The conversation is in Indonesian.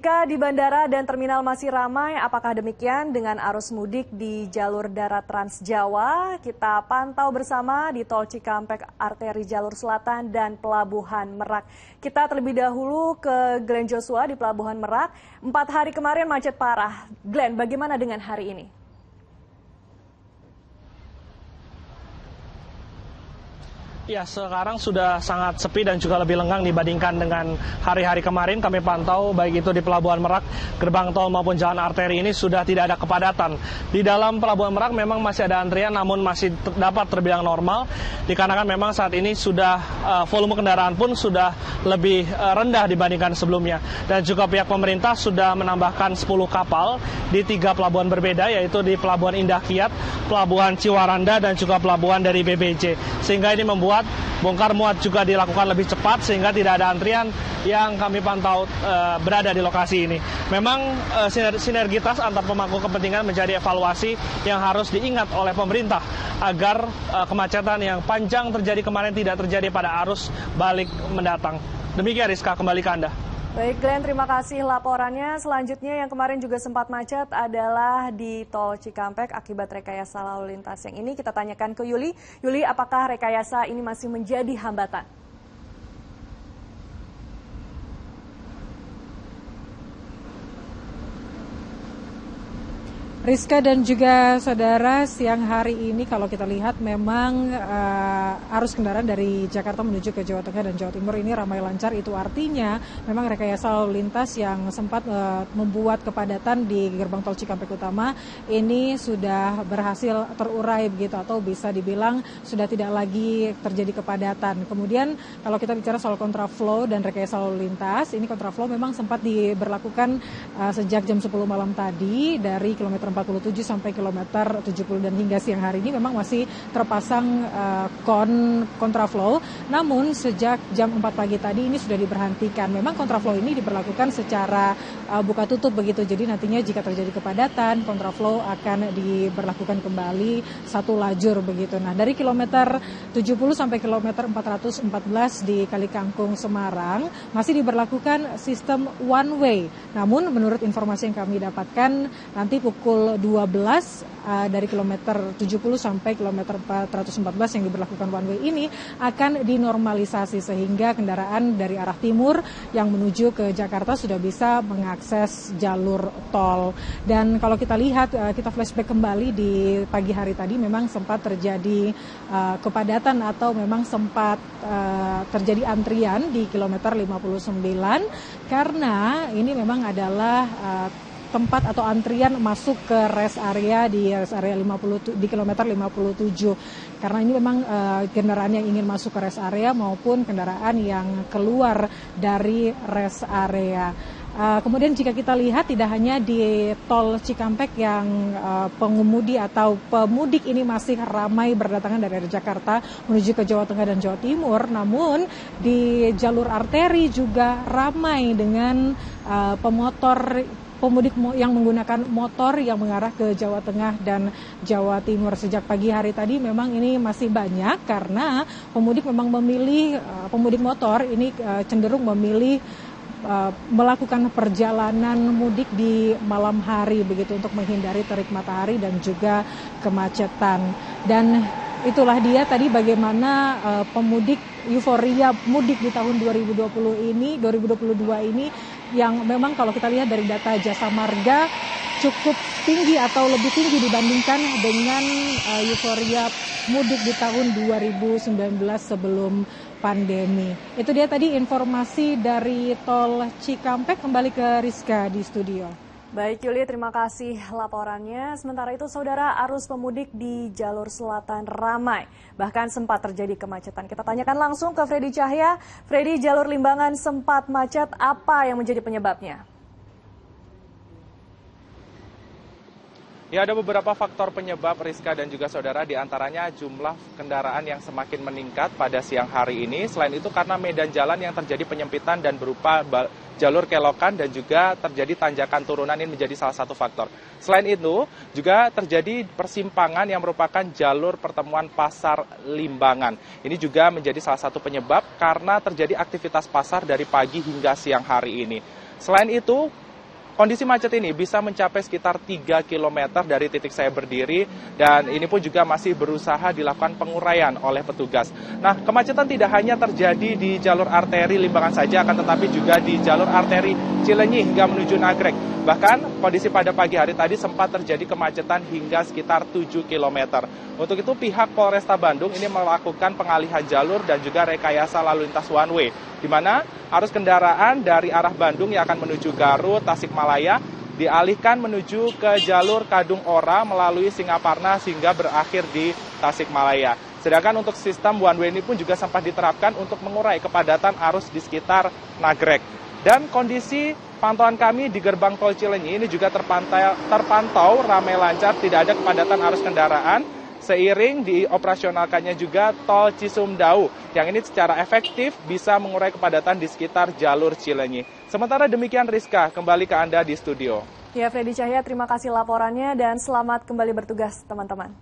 Jika di bandara dan terminal masih ramai, apakah demikian dengan arus mudik di jalur darat Trans Jawa? Kita pantau bersama di Tol Cikampek, arteri jalur selatan dan Pelabuhan Merak. Kita terlebih dahulu ke Glenn Joshua di Pelabuhan Merak. 4 hari kemarin macet parah. Glenn, bagaimana dengan hari ini? Ya, sekarang sudah sangat sepi dan juga lebih lengang dibandingkan dengan hari-hari kemarin. Kami pantau baik itu di Pelabuhan Merak, gerbang tol maupun jalan arteri ini sudah tidak ada kepadatan. Di dalam Pelabuhan Merak memang masih ada antrian namun masih dapat terbilang normal. Dikarenakan memang saat ini sudah volume kendaraan pun sudah lebih rendah dibandingkan sebelumnya. Dan juga pihak pemerintah sudah menambahkan 10 kapal di 3 pelabuhan berbeda, yaitu di Pelabuhan Indah Kiat, Pelabuhan Ciwaranda, dan juga pelabuhan dari BBC. Sehingga ini membuat bongkar muat juga dilakukan lebih cepat sehingga tidak ada antrian yang kami pantau berada di lokasi ini. Memang sinergitas antar pemangku kepentingan menjadi evaluasi yang harus diingat oleh pemerintah agar kemacetan yang panjang terjadi kemarin tidak terjadi pada arus balik mendatang. Demikian Rizka, kembali ke Anda. Baik Glenn, terima kasih laporannya. Selanjutnya yang kemarin juga sempat macet adalah di Tol Cikampek akibat rekayasa lalu lintas. Yang ini kita tanyakan ke Yuli. Yuli, apakah rekayasa ini masih menjadi hambatan? Rizka dan juga saudara, siang hari ini kalau kita lihat memang arus kendaraan dari Jakarta menuju ke Jawa Tengah dan Jawa Timur ini ramai lancar. Itu artinya memang rekayasa lalu lintas yang sempat membuat kepadatan di gerbang tol Cikampek Utama ini sudah berhasil terurai begitu, atau bisa dibilang sudah tidak lagi terjadi kepadatan. Kemudian kalau kita bicara soal kontraflow dan rekayasa lalu lintas, ini kontraflow memang sempat diberlakukan sejak jam 10 malam tadi dari kilometer 47 sampai kilometer 70, dan hingga siang hari ini memang masih terpasang kontraflow. Namun sejak jam 4 pagi tadi ini sudah diberhentikan. Memang kontraflow ini diberlakukan secara buka tutup begitu. Jadi nantinya jika terjadi kepadatan, kontraflow akan diberlakukan kembali satu lajur begitu. Nah, dari kilometer 70 sampai kilometer 414 di Kalikangkung Semarang masih diberlakukan sistem one way. Namun menurut informasi yang kami dapatkan, nanti pukul 12 dari kilometer 70 sampai kilometer 414 yang diberlakukan one way ini akan dinormalisasi sehingga kendaraan dari arah timur yang menuju ke Jakarta sudah bisa mengakses jalur tol. Dan kalau kita lihat, kita flashback kembali di pagi hari tadi memang sempat terjadi kepadatan atau memang sempat terjadi antrian di kilometer 59 karena ini memang adalah tempat atau antrian masuk ke rest area di rest area di kilometer 57. Karena ini memang kendaraan yang ingin masuk ke rest area maupun kendaraan yang keluar dari rest area. Kemudian jika kita lihat tidak hanya di tol Cikampek yang pengemudi atau pemudik ini masih ramai berdatangan dari Jakarta menuju ke Jawa Tengah dan Jawa Timur, namun di jalur arteri juga ramai dengan pemudik yang menggunakan motor yang mengarah ke Jawa Tengah dan Jawa Timur. Sejak pagi hari tadi memang ini masih banyak karena pemudik memang pemudik motor ini cenderung memilih melakukan perjalanan mudik di malam hari begitu untuk menghindari terik matahari dan juga kemacetan. Dan itulah dia tadi bagaimana pemudik euforia mudik di tahun 2022 ini yang memang kalau kita lihat dari data Jasa Marga cukup tinggi atau lebih tinggi dibandingkan dengan euforia mudik di tahun 2019 sebelum pandemi. Itu dia tadi informasi dari Tol Cikampek. Kembali ke Rizka di studio. Baik Yuli, terima kasih laporannya. Sementara itu saudara, arus pemudik di jalur selatan ramai. Bahkan sempat terjadi kemacetan. Kita tanyakan langsung ke Freddy Cahya. Freddy, jalur Limbangan sempat macet, apa yang menjadi penyebabnya? Ya, ada beberapa faktor penyebab Rizka dan juga saudara, diantaranya jumlah kendaraan yang semakin meningkat pada siang hari ini. Selain itu karena medan jalan yang terjadi penyempitan dan berupa jalur kelokan dan juga terjadi tanjakan turunan, ini menjadi salah satu faktor. Selain itu juga terjadi persimpangan yang merupakan jalur pertemuan pasar Limbangan. Ini juga menjadi salah satu penyebab karena terjadi aktivitas pasar dari pagi hingga siang hari ini. Selain itu, kondisi macet ini bisa mencapai sekitar 3 km dari titik saya berdiri, dan ini pun juga masih berusaha dilakukan penguraian oleh petugas. Nah, kemacetan tidak hanya terjadi di jalur arteri Limbangan saja, akan tetapi juga di jalur arteri Cilenyi hingga menuju Nagrek. Bahkan kondisi pada pagi hari tadi sempat terjadi kemacetan hingga sekitar 7 km. Untuk itu pihak Polresta Bandung ini melakukan pengalihan jalur dan juga rekayasa lalu lintas one way, di mana arus kendaraan dari arah Bandung yang akan menuju Garut, Tasikmalaya dialihkan menuju ke jalur Kadung Ora melalui Singaparna sehingga berakhir di Tasikmalaya. Sedangkan untuk sistem one way ini pun juga sempat diterapkan untuk mengurai kepadatan arus di sekitar Nagrek. Dan kondisi pantauan kami di gerbang tol Cilenyi ini juga terpantau ramai lancar, tidak ada kepadatan arus kendaraan. Seiring dioperasionalkannya juga tol Cisumdawu, yang ini secara efektif bisa mengurai kepadatan di sekitar jalur Cilenyi. Sementara demikian, Rizka, kembali ke Anda di studio. Ya, Freddy Cahya, terima kasih laporannya dan selamat kembali bertugas teman-teman.